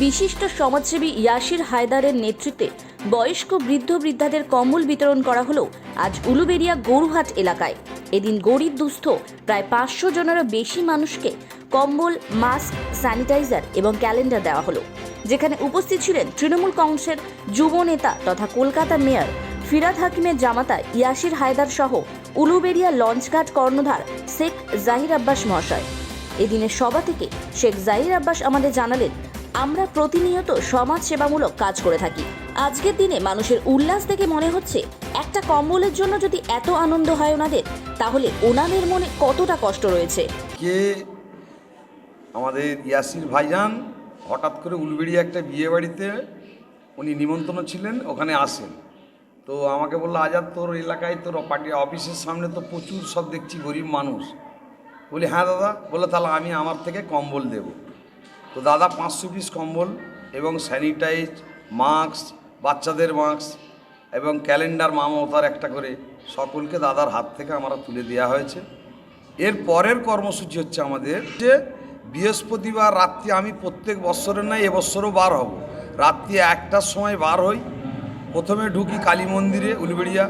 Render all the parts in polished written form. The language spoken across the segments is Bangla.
বিশিষ্ট সমাজসেবী ইয়াসির হায়দারের নেতৃত্বে বয়স্ক বৃদ্ধদের কম্বল বিতরণ করা হলো আজ উলুবেড়িয়া গরুহাট এলাকায়। এদিন গরিব দুস্থ প্রায় 500 জনেরও বেশি মানুষকে কম্বল, মাস্ক, স্যানিটাইজার এবং ক্যালেন্ডার দেওয়া হলো, যেখানে উপস্থিত ছিলেন তৃণমূল কংগ্রেসের যুব নেতা তথা কলকাতা মেয়র ফিরহাদ হাকিমের জামাতা ইয়াসির হায়দার সহ উলুবেড়িয়া লঞ্চঘাট কর্ণধার শেখ জাহির আব্বাস মহাশয়। এদিনের সভা থেকে শেখ জাহির আব্বাস আমাদের জানালেন, আমরা প্রতিনিয়ত সমাজ সেবামূলক কাজ করে থাকি। আজকের দিনে মানুষের উল্লাস দেখে মনে হচ্ছে একটা কম্বলের জন্য যদি এত আনন্দ হয় ওনাদের, তাহলে ওনাদের মনে কতটা কষ্ট রয়েছে। কে আমাদের ইয়াসির ভাইজান হঠাৎ করে উলুবেড়িয়া একটা বিয়ে বাড়িতে উনি নিমন্ত্রণ ছিলেন, ওখানে আসেন। তো আমাকে বললো, আজাদ তোর এলাকায় তোর পার্টি অফিসের সামনে তো প্রচুর সব দেখছি গরিব মানুষ। বলি হ্যাঁ দাদা। বলে তাহলে আমি আমার থেকে কম্বল দেব। তো দাদা 500 পিস কম্বল এবং স্যানিটাইজ, মাস্ক, বাচ্চাদের মাস্ক এবং ক্যালেন্ডার মমতার একটা করে সকলকে দাদার হাত থেকে আমরা তুলে দেওয়া হয়েছে। এর পরের কর্মসূচি হচ্ছে আমাদের যে বৃহস্পতিবার রাত্রি, আমি প্রত্যেক বছরের নয় এবছরও বার হব, রাত্রি 1টার সময় বার হই। প্রথমে ঢুকি কালী মন্দিরে উলুবেড়িয়া,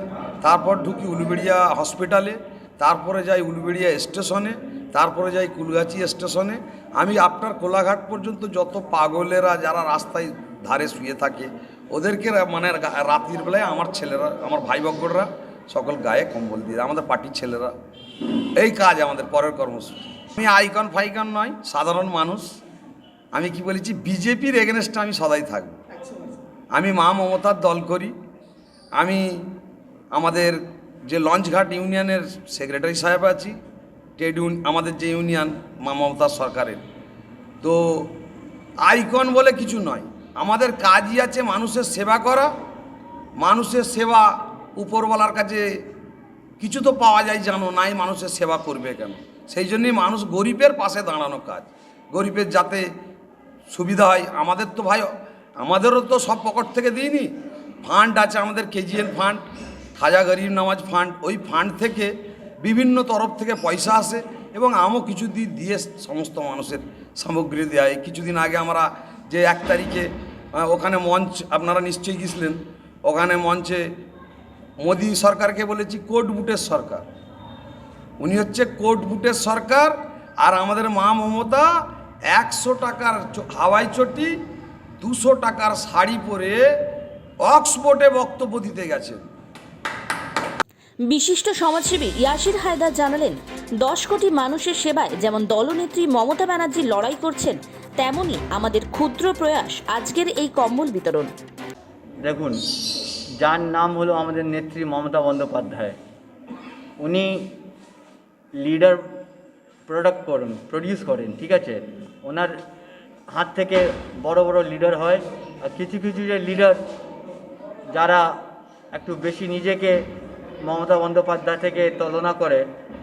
তারপর ঢুকি উলুবেড়িয়া হসপিটালে, তারপরে যাই উলুবেড়িয়া স্টেশনে, তারপরে যাই কুলগাছি স্টেশনে। আমি আপনার কোলাঘাট পর্যন্ত যত পাগলেরা যারা রাস্তায় ধারে শুয়ে থাকে ওদেরকে মানে রাত্রির বেলায় আমার ছেলেরা, আমার ভাই বকরা সকল গায়ে কম্বল দিয়ে, আমাদের পার্টির ছেলেরা। এই কাজ আমাদের পরের কর্মসূচি। আমি আইকন ফাইকন নয়, সাধারণ মানুষ। আমি কি বলেছি, বিজেপির এগেনস্টে আমি সদাই থাকব। আমি মা মমতার দল করি। আমি আমাদের যে লঞ্চঘাট ইউনিয়নের সেক্রেটারি সাহেব আছি, আমাদের যে ইউনিয়ন মা মমতার সরকারের। তো আইকন বলে কিছু নয়, আমাদের কাজই আছে মানুষের সেবা করা। মানুষের সেবা উপরওয়ালার কাছে কিছু তো পাওয়া যায় জানো, নাই মানুষের সেবা করবে কেন? সেই জন্যই মানুষ গরিবের পাশে দাঁড়ানো কাজ, গরিবের যাতে সুবিধা হয়। আমাদের তো ভাই, আমাদেরও তো সব পকেট থেকে দিইনি, ফান্ড আছে আমাদের, কেজিএন ফান্ড, খাজা গরিব নওয়াজ ফান্ড। ওই ফান্ড থেকে বিভিন্ন তরফ থেকে পয়সা আসে এবং আমও কিছু দিয়ে সমস্ত মানুষের সামগ্রী দেওয়া হয়। কিছুদিন আগে আমরা যে 1 তারিখে ওখানে মঞ্চ, আপনারা নিশ্চয়ই গেছিলেন, ওখানে মঞ্চে মোদি সরকারকে বলেছি কোট বুটের সরকার। উনি হচ্ছে কোট বুটের সরকার। আর আমাদের মা মমতা 100 টাকার হাওয়াই চটি, 200 টাকার শাড়ি পরে অক্সফোর্ডে বক্তব্য দিতে গেছেন। বিশিষ্ট সমাজসেবী ইয়াসির হায়দার জানালেন, 10 কোটি মানুষের সেবায় যেমন দলনেত্রী মমতা ব্যানার্জি লড়াই করছেন, তেমনি আমাদের ক্ষুদ্র প্রয়াস আজকের এই কম্বল বিতরণ। দেখুন, যার নাম হলো আমাদের নেত্রী মমতা বন্দ্যোপাধ্যায়, উনি লিডার প্রডিউস করেন, ঠিক আছে? ওনার হাত থেকে বড় বড় লিডার হয়। আর কিছু কিছু যে লিডার যারা একটু বেশি নিজেকে মমতা বন্দ্যোপাধ্যায় থেকে তুলনা করে,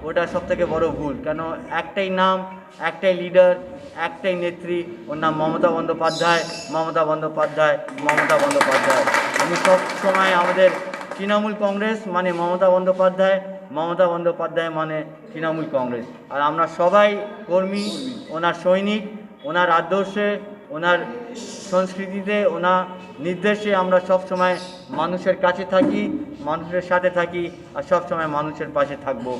ওটা সবথেকে বড় ভুল। কেন, একটাই নাম, একটাই লিডার, একটাই নেত্রী, ওর নাম মমতা বন্দ্যোপাধ্যায়। মমতা বন্দ্যোপাধ্যায়, মমতা বন্দ্যোপাধ্যায়। আমি সব সময় আমাদের তৃণমূল কংগ্রেস মানে মমতা বন্দ্যোপাধ্যায়, মমতা বন্দ্যোপাধ্যায় মানে তৃণমূল কংগ্রেস। আর আমরা সবাই কর্মী, ওনার সৈনিক। ওনার আদর্শে, ওনার সংস্কৃতিতে, ওনার নির্দেশে আমরা সব সময় মানুষের কাছে থাকি, মানুষের সাথে থাকি আর সব সময় মানুষের পাশে থাকবো।